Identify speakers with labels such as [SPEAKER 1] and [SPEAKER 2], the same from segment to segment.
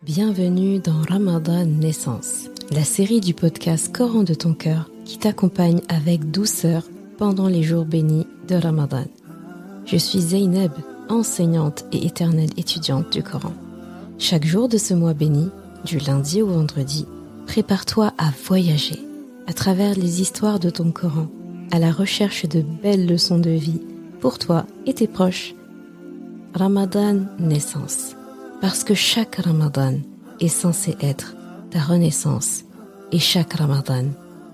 [SPEAKER 1] Bienvenue dans Ramadan Naissance, la série du podcast Coran de ton cœur qui t'accompagne avec douceur pendant les jours bénis de Ramadan. Je suis Zeynep, enseignante et éternelle étudiante du Coran. Chaque jour de ce mois béni, du lundi au vendredi, prépare-toi à voyager à travers les histoires de ton Coran, à la recherche de belles leçons de vie pour toi et tes proches. Ramadan Naissance, parce que chaque Ramadan est censé être ta renaissance et chaque Ramadan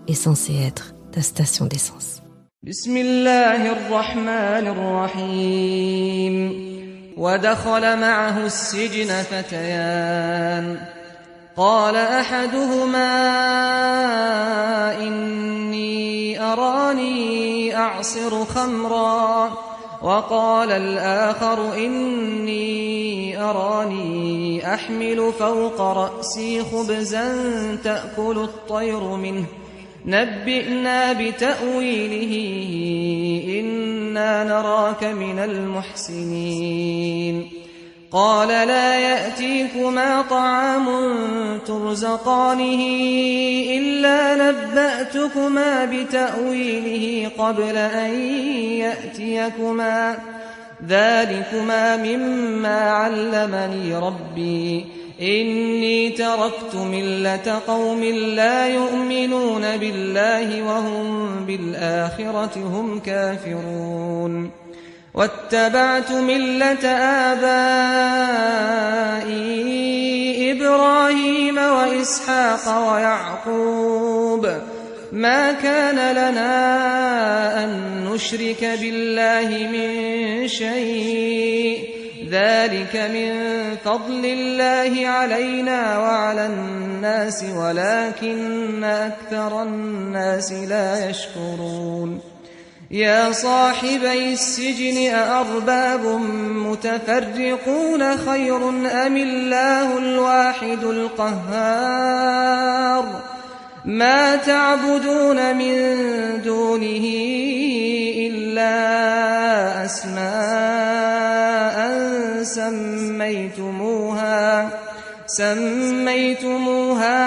[SPEAKER 1] est censé être ta station d'essence.
[SPEAKER 2] Bismillahirrahmanirrahim. ودخل معه السجن فتيان قال أحدهما إني أراني أعصر خمرا وقال الآخر إني أراني أحمل فوق رأسي خبزا تأكل الطير منه نبئنا بتأويله إنا نراك من المحسنين قال لا يأتيكما طعام ترزقانه إلا نبأتكما بتأويله قبل أن يأتيكما ذلكما مما علمني ربي إني تركت ملة قوم لا يؤمنون بالله وهم بالآخرة هم كافرون واتبعت ملة آبائي إبراهيم وإسحاق ويعقوب ما كان لنا أن نشرك بالله من شيء ذلك من فضل الله علينا وعلى الناس ولكن أكثر الناس لا يشكرون يا صاحبي السجن أأرباب متفرقون خير أم الله الواحد القهار ما تعبدون من دونه إلا أسماء سميتموها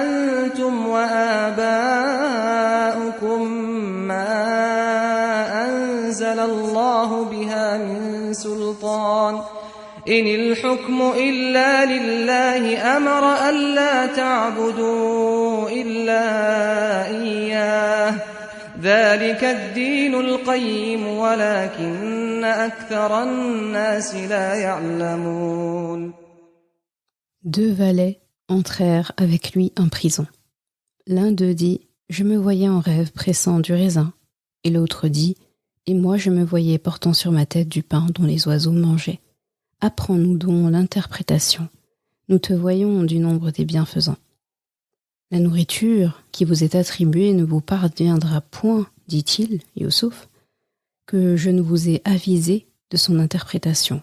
[SPEAKER 2] أنتم وآباؤكم ما أنزل الله بها من سلطان إن الحكم إلا لله أمر ألا تعبدوا إلا إياه ذلك الدين القيم ولكن أكثر الناس لا يعلمون.
[SPEAKER 1] Deux valets entrèrent avec lui en prison. L'un d'eux dit « Je me voyais en rêve pressant du raisin » et l'autre dit « Et moi je me voyais portant sur ma tête du pain dont les oiseaux mangeaient. Apprends-nous donc l'interprétation. Nous te voyons du nombre des bienfaisants. » La nourriture qui vous est attribuée ne vous parviendra point, dit-il, Youssouf, que je ne vous ai avisé de son interprétation,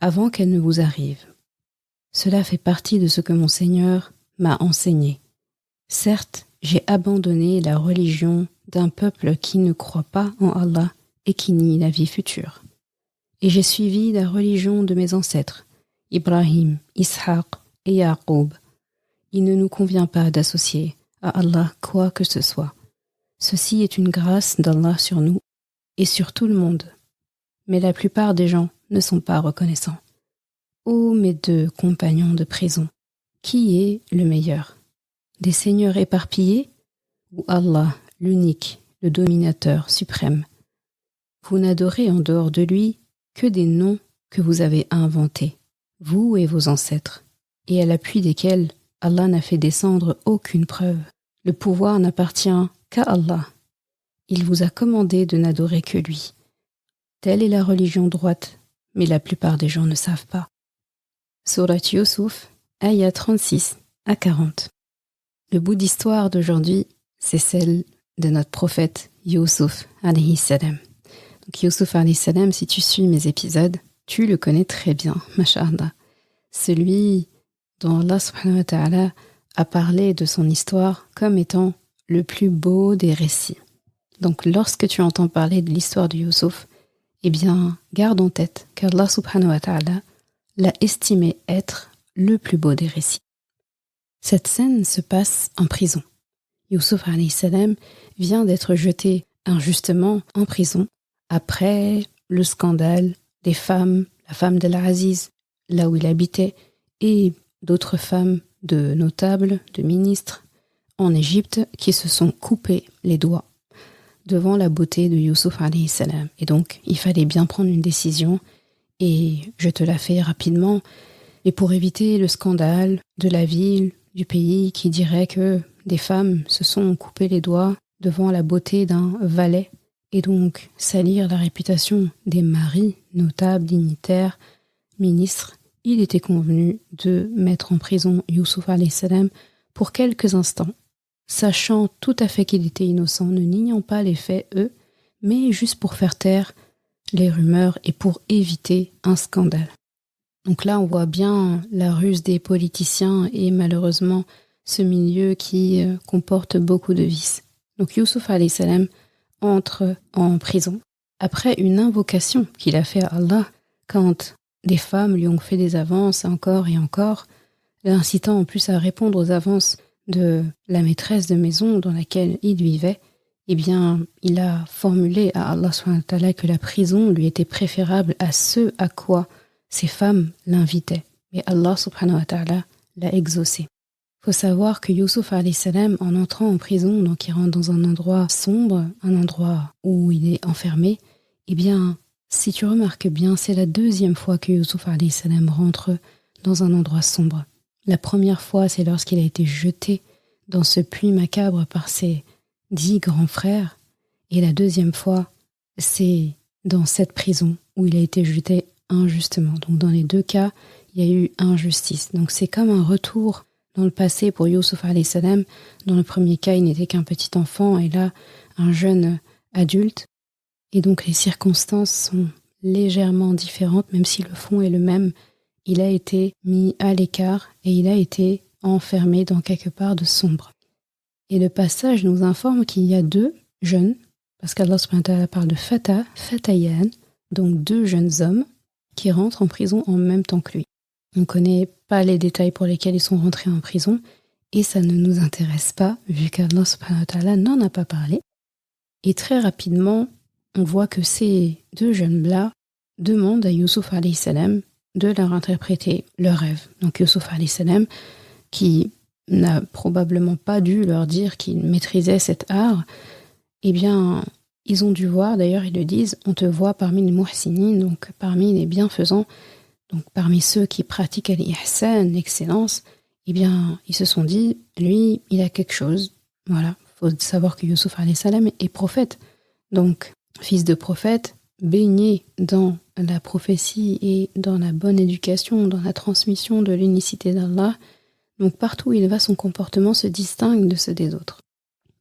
[SPEAKER 1] avant qu'elle ne vous arrive. Cela fait partie de ce que mon Seigneur m'a enseigné. Certes, j'ai abandonné la religion d'un peuple qui ne croit pas en Allah et qui nie la vie future. Et j'ai suivi la religion de mes ancêtres, Ibrahim, Ishaq et Yaqub. Il ne nous convient pas d'associer à Allah quoi que ce soit. Ceci est une grâce d'Allah sur nous et sur tout le monde. Mais la plupart des gens ne sont pas reconnaissants. Ô mes deux compagnons de prison, qui est le meilleur? Des seigneurs éparpillés ou Allah, l'unique, le dominateur suprême? Vous n'adorez en dehors de lui que des noms que vous avez inventés, vous et vos ancêtres, et à l'appui desquels Allah n'a fait descendre aucune preuve. Le pouvoir n'appartient qu'à Allah. Il vous a commandé de n'adorer que lui. Telle est la religion droite, mais la plupart des gens ne savent pas. Surat Youssouf, ayat 36 à 40. Le bout d'histoire d'aujourd'hui, c'est celle de notre prophète Youssouf alayhi salam. Donc Youssouf alayhi salam, si tu suis mes épisodes, tu le connais très bien, masha'Allah. Celui dont Allah subhanahu wa ta'ala a parlé de son histoire comme étant le plus beau des récits. Donc lorsque tu entends parler de l'histoire de Youssouf, eh bien, garde en tête qu'Allah subhanahu wa ta'ala l'a estimé être le plus beau des récits. Cette scène se passe en prison. Youssouf alayhi salam vient d'être jeté injustement en prison après le scandale des femmes, la femme d'Al-Aziz, là où il habitait, et d'autres femmes de notables, de ministres en Égypte qui se sont coupés les doigts devant la beauté de Youssouf alayhi salam. Et donc, il fallait bien prendre une décision, et je te la fais rapidement. Et pour éviter le scandale de la ville, du pays qui dirait que des femmes se sont coupées les doigts devant la beauté d'un valet, et donc salir la réputation des maris, notables, dignitaires, ministres, il était convenu de mettre en prison Youssouf alayhi salam pour quelques instants, sachant tout à fait qu'il était innocent, ne niant pas les faits, eux, mais juste pour faire taire les rumeurs et pour éviter un scandale. Donc là, on voit bien la ruse des politiciens et malheureusement ce milieu qui comporte beaucoup de vices. Donc Youssouf alayhi salam entre en prison après une invocation qu'il a fait à Allah quand des femmes lui ont fait des avances encore et encore, l'incitant en plus à répondre aux avances de la maîtresse de maison dans laquelle il vivait. Eh bien, il a formulé à Allah subhanahu wa ta'ala que la prison lui était préférable à ce à quoi ces femmes l'invitaient. Et Allah subhanahu wa ta'ala l'a exaucé. Il faut savoir que Youssouf alayhi salam, en entrant en prison, donc il rentre dans un endroit sombre, un endroit où il est enfermé, eh bien, si tu remarques bien, c'est la deuxième fois que Youssouf alayhi salam rentre dans un endroit sombre. La première fois, c'est lorsqu'il a été jeté dans ce puits macabre par ses 10 grands frères. Et la deuxième fois, c'est dans cette prison où il a été jeté injustement. Donc dans les deux cas, il y a eu injustice. Donc c'est comme un retour dans le passé pour Youssouf alayhi salam. Dans le premier cas, il n'était qu'un petit enfant et là, un jeune adulte. Et donc les circonstances sont légèrement différentes, même si le fond est le même. Il a été mis à l'écart et il a été enfermé dans quelque part de sombre. Et le passage nous informe qu'il y a 2 jeunes, parce qu'Allah subhanahu wa ta'ala parle de fatayan, donc 2 jeunes hommes qui rentrent en prison en même temps que lui. On ne connaît pas les détails pour lesquels ils sont rentrés en prison et ça ne nous intéresse pas vu qu'Allah subhanahu wa ta'ala n'en a pas parlé. Et très rapidement, on voit que ces 2 jeunes-là demandent à Youssouf alayhi salam de leur interpréter leur rêve. Donc Youssouf alayhi salam, qui n'a probablement pas dû leur dire qu'il maîtrisait cet art, eh bien, ils ont dû voir, d'ailleurs ils le disent, on te voit parmi les muhsinin, donc parmi les bienfaisants, donc parmi ceux qui pratiquent l'ihsan, l'excellence, eh bien, ils se sont dit, lui, il a quelque chose. Voilà, il faut savoir que Youssouf alayhi salam est prophète, donc fils de prophète, baigné dans la prophétie et dans la bonne éducation, dans la transmission de l'unicité d'Allah. Donc partout où il va, son comportement se distingue de ceux des autres.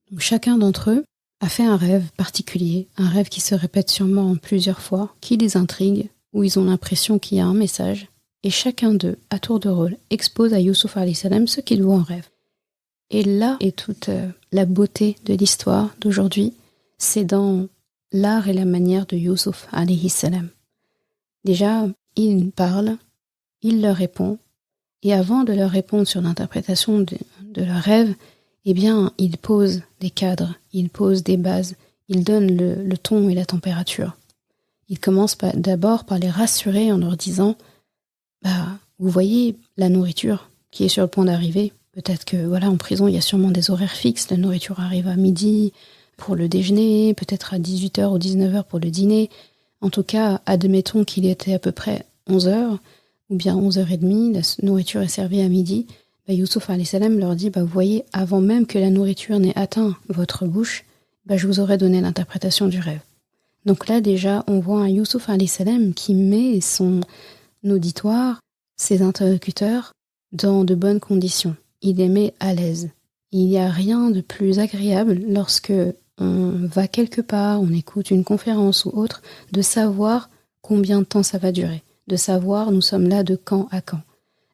[SPEAKER 1] Donc chacun d'entre eux a fait un rêve particulier, un rêve qui se répète sûrement plusieurs fois, qui les intrigue, où ils ont l'impression qu'il y a un message, et chacun d'eux, à tour de rôle, expose à Youssouf alayhi salam ce qu'il voit en rêve. Et là est toute la beauté de l'histoire d'aujourd'hui, c'est dans l'art et la manière de Youssouf alayhi salam. Déjà, il parle, il leur répond, et avant de leur répondre sur l'interprétation de leur rêve, eh bien, il pose des cadres, il pose des bases, il donne le ton et la température. Il commence d'abord par les rassurer en leur disant « Vous voyez la nourriture qui est sur le point d'arriver. Peut-être que, voilà, en prison, il y a sûrement des horaires fixes. La nourriture arrive à midi pour le déjeuner, peut-être à 18h ou 19h pour le dîner. En tout cas, admettons qu'il était à peu près 11h, ou bien 11h30, la nourriture est servie à midi. Youssouf alayhi salam leur dit, vous voyez, avant même que la nourriture n'ait atteint votre bouche, je vous aurais donné l'interprétation du rêve. Donc là, déjà, on voit un Youssouf alayhi salam qui met son auditoire, ses interlocuteurs, dans de bonnes conditions. Il les met à l'aise. Il n'y a rien de plus agréable lorsque on va quelque part, on écoute une conférence ou autre, de savoir combien de temps ça va durer, de savoir nous sommes là de quand à quand.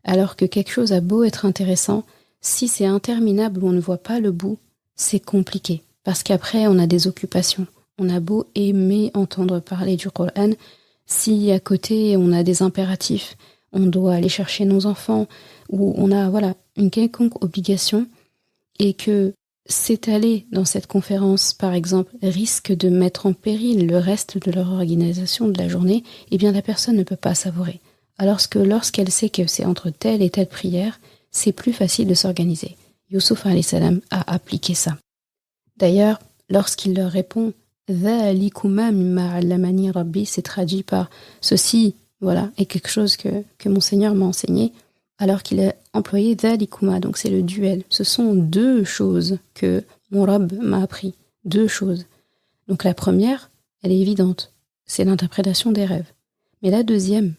[SPEAKER 1] Alors que quelque chose a beau être intéressant, si c'est interminable ou on ne voit pas le bout, c'est compliqué. Parce qu'après, on a des occupations. On a beau aimer entendre parler du Coran, si à côté on a des impératifs, on doit aller chercher nos enfants, ou on a une quelconque obligation, et que s'étaler dans cette conférence, par exemple, risque de mettre en péril le reste de leur organisation de la journée, eh bien la personne ne peut pas savourer. Alors que lorsqu'elle sait que c'est entre telle et telle prière, c'est plus facile de s'organiser. Youssouf alayhi salam a appliqué ça. D'ailleurs, lorsqu'il leur répond « Dhalikuma mimma allamani rabbi », c'est traduit par « ceci, est quelque chose que mon Seigneur m'a enseigné », alors qu'il a employé dhalikuma, donc c'est le duel. Ce sont deux choses que mon Rabb m'a appris, deux choses. Donc la première, elle est évidente, c'est l'interprétation des rêves. Mais la deuxième,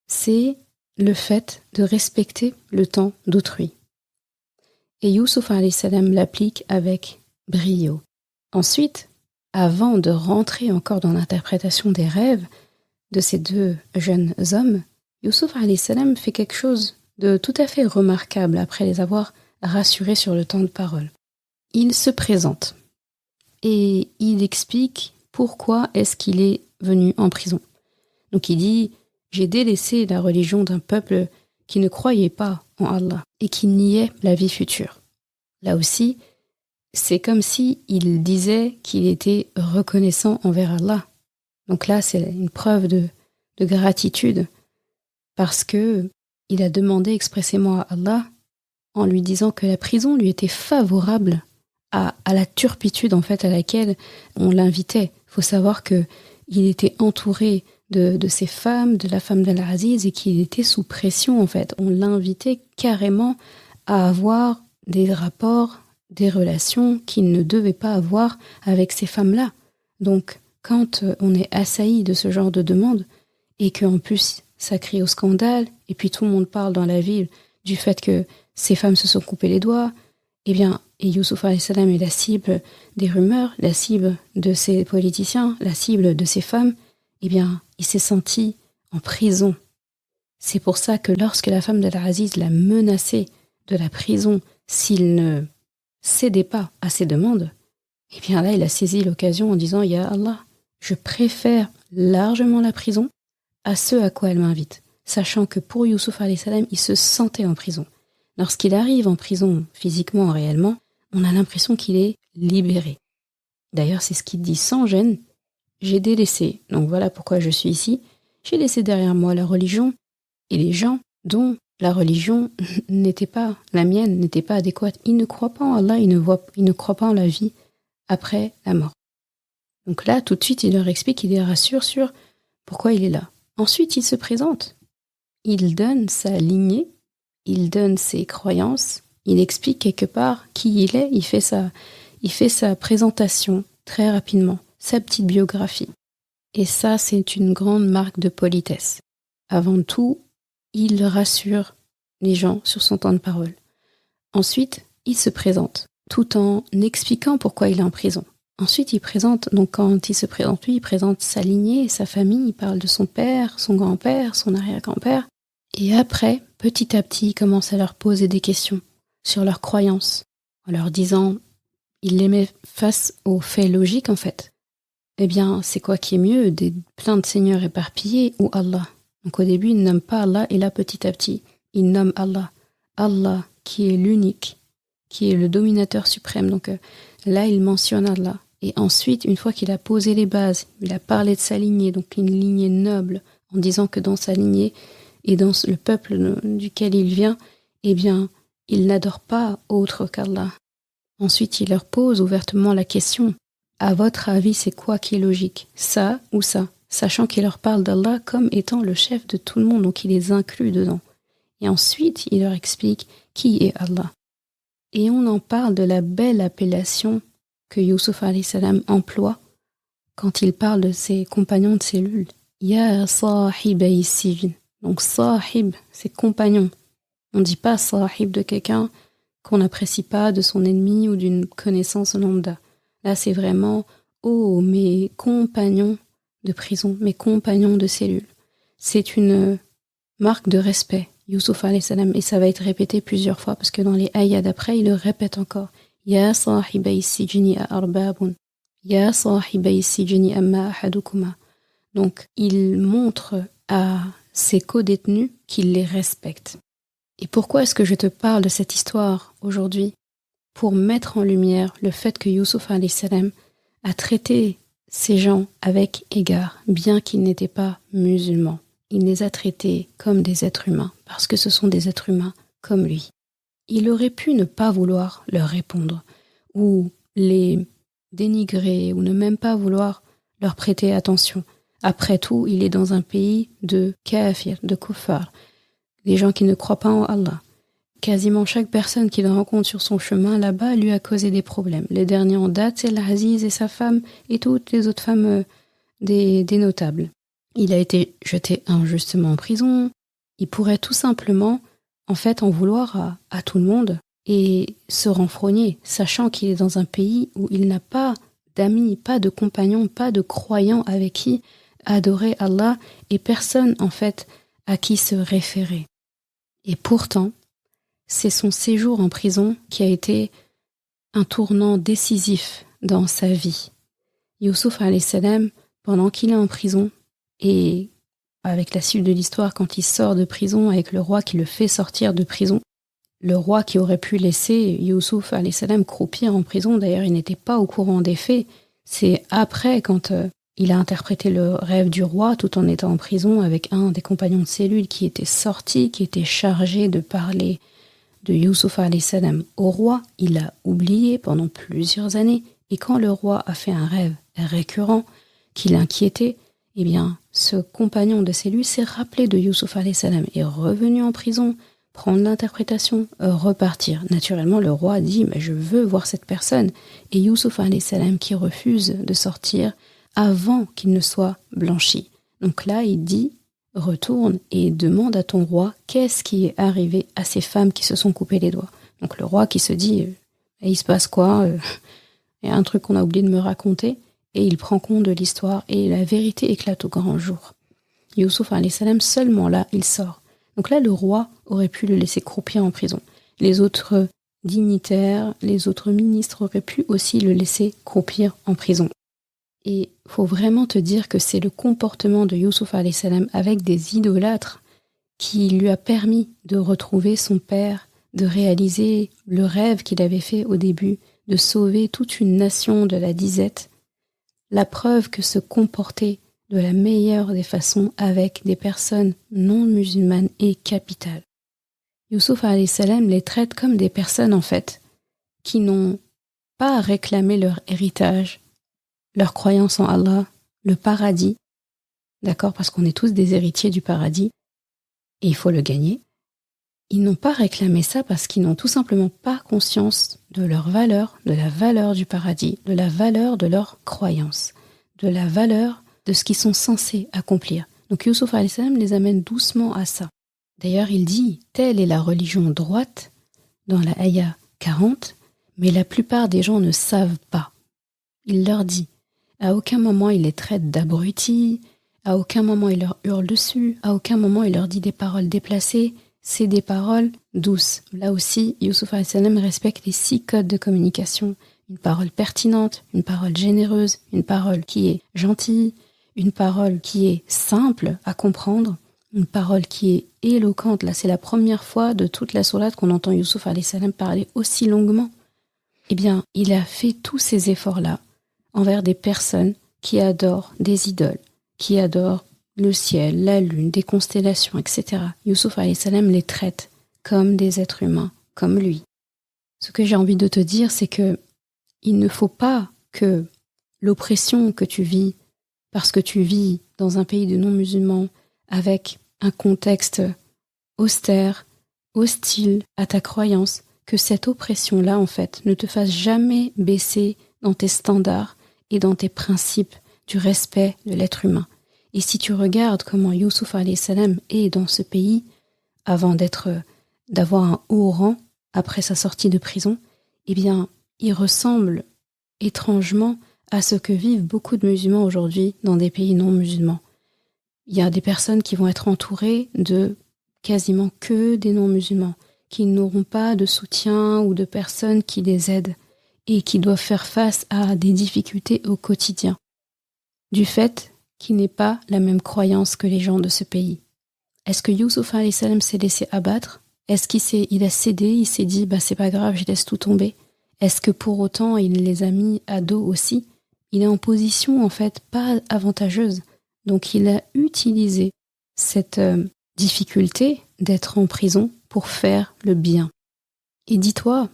[SPEAKER 1] c'est le fait de respecter le temps d'autrui. Et Youssouf alayhi salam l'applique avec brio. Ensuite, avant de rentrer encore dans l'interprétation des rêves de ces deux jeunes hommes, Youssouf alayhi salam fait quelque chose de tout à fait remarquable après les avoir rassurés sur le temps de parole. Il se présente et il explique pourquoi est-ce qu'il est venu en prison. Donc il dit « J'ai délaissé la religion d'un peuple qui ne croyait pas en Allah et qui niait la vie future. » Là aussi, c'est comme si il disait qu'il était reconnaissant envers Allah. Donc là, c'est une preuve de gratitude parce que il a demandé expressément à Allah en lui disant que la prison lui était favorable à la turpitude en fait à laquelle on l'invitait. Il faut savoir que il était entouré de ses femmes, de la femme d'Al-Aziz et qu'il était sous pression en fait. On l'invitait carrément à avoir des rapports, des relations qu'il ne devait pas avoir avec ces femmes-là. Donc quand on est assailli de ce genre de demande et qu'en plus ça crie au scandale et puis tout le monde parle dans la ville du fait que ces femmes se sont coupées les doigts, et Youssouf alayhi salam est la cible des rumeurs, la cible de ces politiciens, la cible de ces femmes, il s'est senti en prison. C'est pour ça que lorsque la femme d'Al-Aziz l'a menacé de la prison s'il ne cédait pas à ses demandes, là il a saisi l'occasion en disant « Ya Allah, je préfère largement la prison à ce à quoi elle m'invite », sachant que pour Youssouf alayhi salam, il se sentait en prison. Lorsqu'il arrive en prison, physiquement, réellement, on a l'impression qu'il est libéré. D'ailleurs, c'est ce qu'il dit sans gêne. J'ai délaissé, donc voilà pourquoi je suis ici, j'ai laissé derrière moi la religion et les gens dont la religion n'était pas la mienne, n'était pas adéquate. Ils ne croient pas en Allah, ils ne croient pas en la vie après la mort. Donc là, tout de suite, il leur explique, il les rassure sur pourquoi il est là. Ensuite, il se présente. Il donne sa lignée, il donne ses croyances, il explique quelque part qui il est, il fait sa présentation très rapidement, sa petite biographie. Et ça, c'est une grande marque de politesse. Avant tout, il rassure les gens sur son temps de parole. Ensuite, il se présente, tout en expliquant pourquoi il est en prison. Ensuite, quand il se présente, lui, il présente sa lignée, sa famille, il parle de son père, son grand-père, son arrière-grand-père. Et après, petit à petit, il commence à leur poser des questions sur leurs croyances, en leur disant, il les met face aux faits logiques en fait. C'est quoi qui est mieux, plein de seigneurs éparpillés ou Allah? Donc au début, il ne nomme pas Allah, et là, petit à petit, il nomme Allah. Allah, qui est l'unique, qui est le dominateur suprême. Donc là, il mentionne Allah. Et ensuite, une fois qu'il a posé les bases, il a parlé de sa lignée, donc une lignée noble, en disant que dans sa lignée et dans le peuple duquel il vient, il n'adore pas autre qu'Allah. Ensuite, il leur pose ouvertement la question, à votre avis, c'est quoi qui est logique, ça ou ça? Sachant qu'il leur parle d'Allah comme étant le chef de tout le monde, donc il les inclut dedans. Et ensuite, il leur explique qui est Allah. Et on en parle de la belle appellation que Youssouf alayhi salam emploie quand il parle de ses compagnons de cellule. Ya sahibay sijn. Donc sahib, c'est compagnon. On ne dit pas sahib de quelqu'un qu'on n'apprécie pas, de son ennemi ou d'une connaissance lambda. Là, c'est vraiment mes compagnons de prison, mes compagnons de cellule. C'est une marque de respect, Youssouf alayhi salam, et ça va être répété plusieurs fois parce que dans les ayats d'après, il le répète encore. Ya sahibay sijni arbabun. Ya sahibay sijni amma ahadukuma. Donc, il montre à ses co-détenus qu'il les respecte. Et pourquoi est-ce que je te parle de cette histoire aujourd'hui? Pour mettre en lumière le fait que Youssouf alayhi salam a traité ces gens avec égard, bien qu'ils n'étaient pas musulmans. Il les a traités comme des êtres humains, parce que ce sont des êtres humains comme lui. Il aurait pu ne pas vouloir leur répondre, ou les dénigrer, ou ne même pas vouloir leur prêter attention. Après tout, il est dans un pays de kafir, de kuffar, des gens qui ne croient pas en Allah. Quasiment chaque personne qu'il rencontre sur son chemin là-bas lui a causé des problèmes. Le dernier en date, c'est l'Aziz et sa femme et toutes les autres femmes des notables. Il a été jeté injustement en prison. Il pourrait tout simplement, en vouloir à tout le monde et se renfrogner, sachant qu'il est dans un pays où il n'a pas d'amis, pas de compagnons, pas de croyants avec qui adorer Allah et personne, à qui se référer. Et pourtant, c'est son séjour en prison qui a été un tournant décisif dans sa vie. Youssouf alayhi salam, pendant qu'il est en prison, et avec la suite de l'histoire, quand il sort de prison, avec le roi qui le fait sortir de prison, le roi qui aurait pu laisser Youssouf alayhi salam croupir en prison, d'ailleurs il n'était pas au courant des faits, c'est après quand il a interprété le rêve du roi tout en étant en prison avec un des compagnons de cellule qui était sorti, qui était chargé de parler de Youssouf alayhi salam au roi, il l'a oublié pendant plusieurs années. Et quand le roi a fait un rêve récurrent qui l'inquiétait, eh bien, ce compagnon de cellule s'est rappelé de Youssouf alayhi salam, est revenu en prison, prendre l'interprétation, repartir. Naturellement, le roi dit « je veux voir cette personne ». Et Youssouf alayhi salam qui refuse de sortir avant qu'il ne soit blanchi. Donc là, il dit « retourne et demande à ton roi qu'est-ce qui est arrivé à ces femmes qui se sont coupées les doigts ». Donc le roi qui se dit « il se passe quoi ? Il y a un truc qu'on a oublié de me raconter ». Et il prend compte de l'histoire et la vérité éclate au grand jour. Youssouf alayhi salam, seulement là, il sort. Donc là, le roi aurait pu le laisser croupir en prison. Les autres dignitaires, les autres ministres auraient pu aussi le laisser croupir en prison. Et il faut vraiment te dire que c'est le comportement de Youssouf alayhi salam avec des idolâtres qui lui a permis de retrouver son père, de réaliser le rêve qu'il avait fait au début, de sauver toute une nation de la disette. La preuve que se comporter de la meilleure des façons avec des personnes non musulmanes est capitale. Youssouf alayhi salam les traite comme des personnes qui n'ont pas à réclamer leur héritage, leur croyance en Allah, le paradis, d'accord, parce qu'on est tous des héritiers du paradis et il faut le gagner. Ils n'ont pas réclamé ça parce qu'ils n'ont tout simplement pas conscience de leur valeur, de la valeur du paradis, de la valeur de leur croyance, de la valeur de ce qu'ils sont censés accomplir. Donc Youssouf alayhi salam les amène doucement à ça. D'ailleurs, il dit « telle est la religion droite » dans la Aya 40, mais la plupart des gens ne savent pas. Il leur dit, à aucun moment il les traite d'abrutis, à aucun moment il leur hurle dessus, à aucun moment il leur dit des paroles déplacées, c'est des paroles douces. Là aussi, Youssouf alayhi salam respecte les 6 codes de communication. Une parole pertinente, une parole généreuse, une parole qui est gentille, une parole qui est simple à comprendre, une parole qui est éloquente. Là, c'est la première fois de toute la sourate qu'on entend Youssouf alayhi salam parler aussi longuement. Eh bien, il a fait tous ces efforts-là envers des personnes qui adorent des idoles, qui adorent le ciel, la lune, des constellations, etc. Youssouf alayhi salam les traite comme des êtres humains, comme lui. Ce que j'ai envie de te dire, c'est que il ne faut pas que l'oppression que tu vis, parce que tu vis dans un pays de non-musulmans, avec un contexte austère, hostile à ta croyance, que cette oppression-là, ne te fasse jamais baisser dans tes standards et dans tes principes du respect de l'être humain. Et si tu regardes comment Youssouf alayhi salam est dans ce pays, avant d'avoir un haut rang après sa sortie de prison, eh bien, il ressemble étrangement à ce que vivent beaucoup de musulmans aujourd'hui dans des pays non musulmans. Il y a des personnes qui vont être entourées de quasiment que des non musulmans, qui n'auront pas de soutien ou de personnes qui les aident et qui doivent faire face à des difficultés au quotidien, du fait qu'ils n'aient pas la même croyance que les gens de ce pays. Est-ce que Youssouf alayhi salam s'est laissé abattre? Est-ce qu'il a cédé, il s'est dit c'est pas grave, je laisse tout tomber? Est-ce que pour autant il les a mis à dos aussi? Il est en position en fait pas avantageuse. Donc il a utilisé cette difficulté d'être en prison pour faire le bien. Et dis-toi,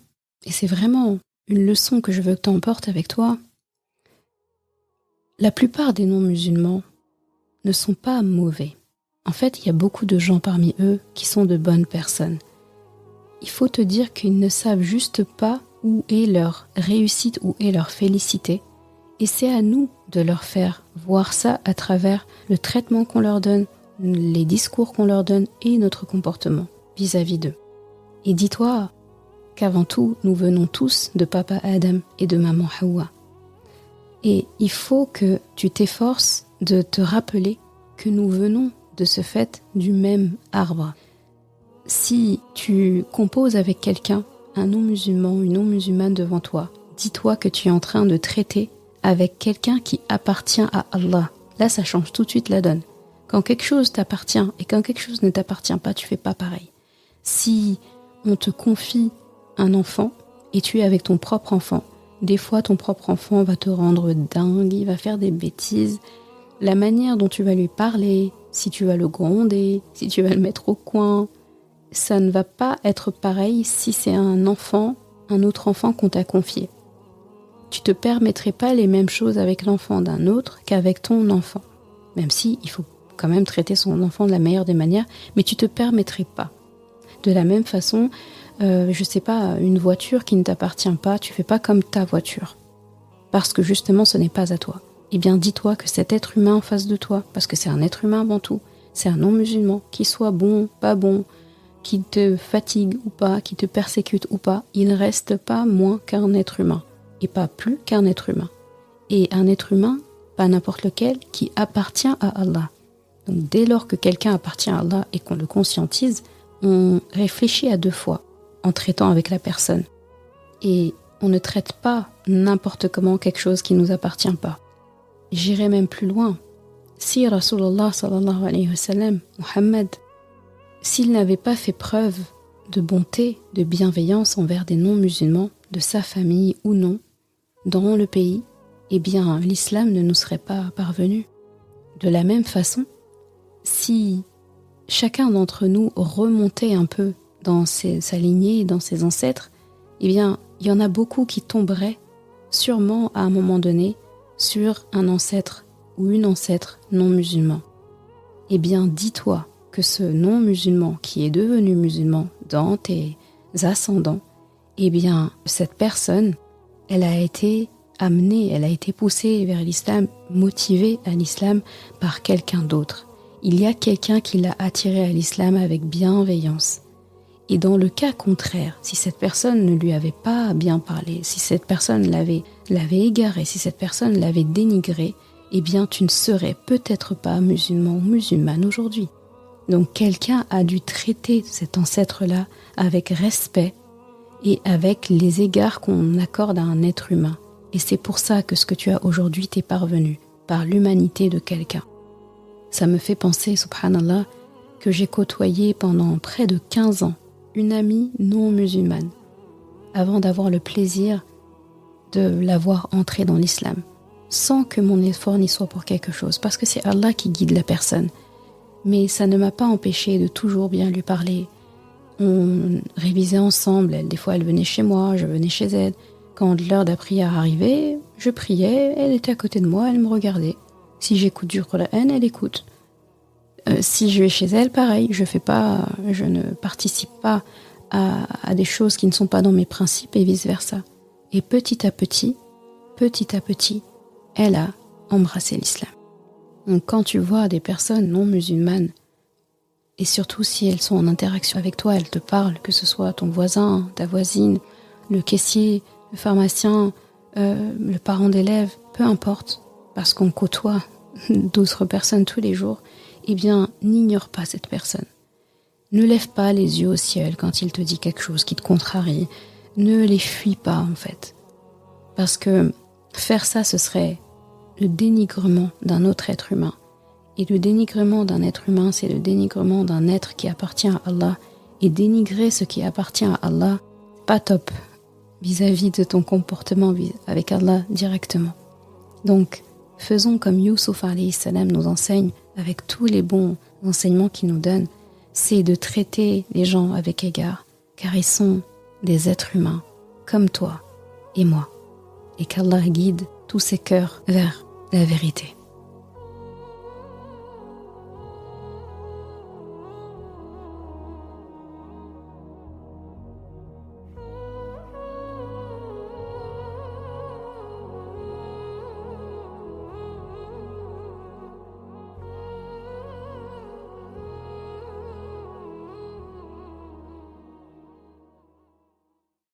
[SPEAKER 1] et c'est vraiment une leçon que je veux que tu emportes avec toi, la plupart des non-musulmans ne sont pas mauvais. En fait, il y a beaucoup de gens parmi eux qui sont de bonnes personnes. Il faut te dire qu'ils ne savent juste pas où est leur réussite, où est leur félicité. Et c'est à nous de leur faire voir ça à travers le traitement qu'on leur donne, les discours qu'on leur donne et notre comportement vis-à-vis d'eux. Et dis-toi qu'avant tout, nous venons tous de papa Adam et de maman Hawa. Et il faut que tu t'efforces de te rappeler que nous venons de ce fait du même arbre. Si tu composes avec quelqu'un, un non-musulman, une non-musulmane devant toi, dis-toi que tu es en train de traiter avec quelqu'un qui appartient à Allah. Là, ça change tout de suite la donne. Quand quelque chose t'appartient et quand quelque chose ne t'appartient pas, tu fais pas pareil. Si on te confie un enfant et tu es avec ton propre enfant, des fois ton propre enfant va te rendre dingue, il va faire des bêtises. La manière dont tu vas lui parler, si tu vas le gronder, si tu vas le mettre au coin, ça ne va pas être pareil si c'est un enfant, un autre enfant qu'on t'a confié. Tu te permettrais pas les mêmes choses avec l'enfant d'un autre qu'avec ton enfant. Même si il faut quand même traiter son enfant de la meilleure des manières, mais tu te permettrais pas. De la même façon, je sais pas, une voiture qui ne t'appartient pas, tu fais pas comme ta voiture. Parce que justement, ce n'est pas à toi. Eh bien, dis-toi que cet être humain en face de toi, parce que c'est un être humain avant tout, c'est un non-musulman, qu'il soit bon, pas bon, qui te fatigue ou pas, qui te persécute ou pas, il ne reste pas moins qu'un être humain, et pas plus qu'un être humain. Et un être humain, pas n'importe lequel, qui appartient à Allah. Donc dès lors que quelqu'un appartient à Allah et qu'on le conscientise, on réfléchit à deux fois en traitant avec la personne. Et on ne traite pas n'importe comment quelque chose qui ne nous appartient pas. J'irai même plus loin. Si Rasulullah sallallahu alayhi wa sallam, Muhammad, s'il n'avait pas fait preuve de bonté, de bienveillance envers des non-musulmans, de sa famille ou non, dans le pays, eh bien l'islam ne nous serait pas parvenu. De la même façon, si chacun d'entre nous remontait un peu dans sa lignée, dans ses ancêtres, eh bien il y en a beaucoup qui tomberaient sûrement à un moment donné sur un ancêtre ou une ancêtre non-musulman. Eh bien dis-toi que ce non-musulman qui est devenu musulman dans tes ascendants, eh bien cette personne, elle a été amenée, elle a été poussée vers l'islam, motivée à l'islam par quelqu'un d'autre. Il y a quelqu'un qui l'a attirée à l'islam avec bienveillance. Et dans le cas contraire, si cette personne ne lui avait pas bien parlé, si cette personne l'avait égaré, si cette personne l'avait dénigré, eh bien tu ne serais peut-être pas musulman ou musulmane aujourd'hui. Donc quelqu'un a dû traiter cet ancêtre-là avec respect et avec les égards qu'on accorde à un être humain. Et c'est pour ça que ce que tu as aujourd'hui t'est parvenu, par l'humanité de quelqu'un. Ça me fait penser, subhanallah, que j'ai côtoyé pendant près de 15 ans une amie non musulmane, avant d'avoir le plaisir de l'avoir entrée dans l'islam, sans que mon effort n'y soit pour quelque chose, parce que c'est Allah qui guide la personne. Mais ça ne m'a pas empêché de toujours bien lui parler. On révisait ensemble, des fois elle venait chez moi, je venais chez elle. Quand l'heure de la prière arrivait, je priais, elle était à côté de moi, elle me regardait. Si j'écoute du Coran, elle écoute. Si je vais chez elle, pareil, je ne participe pas à des choses qui ne sont pas dans mes principes et vice-versa. Et petit à petit, elle a embrassé l'islam. Donc quand tu vois des personnes non musulmanes, et surtout si elles sont en interaction avec toi, elles te parlent, que ce soit ton voisin, ta voisine, le caissier, le pharmacien, le parent d'élève, peu importe, parce qu'on côtoie d'autres personnes tous les jours, eh bien, n'ignore pas cette personne. Ne lève pas les yeux au ciel quand il te dit quelque chose qui te contrarie. Ne les fuis pas, en fait. Parce que faire ça, ce serait le dénigrement d'un autre être humain. Et le dénigrement d'un être humain, c'est le dénigrement d'un être qui appartient à Allah. Et dénigrer ce qui appartient à Allah, pas top vis-à-vis de ton comportement avec Allah directement. Donc, faisons comme Youssouf alayhi salam nous enseigne, avec tous les bons enseignements qu'il nous donne, c'est de traiter les gens avec égard, car ils sont des êtres humains, comme toi et moi. Et qu'Allah guide tous ces cœurs vers la vérité.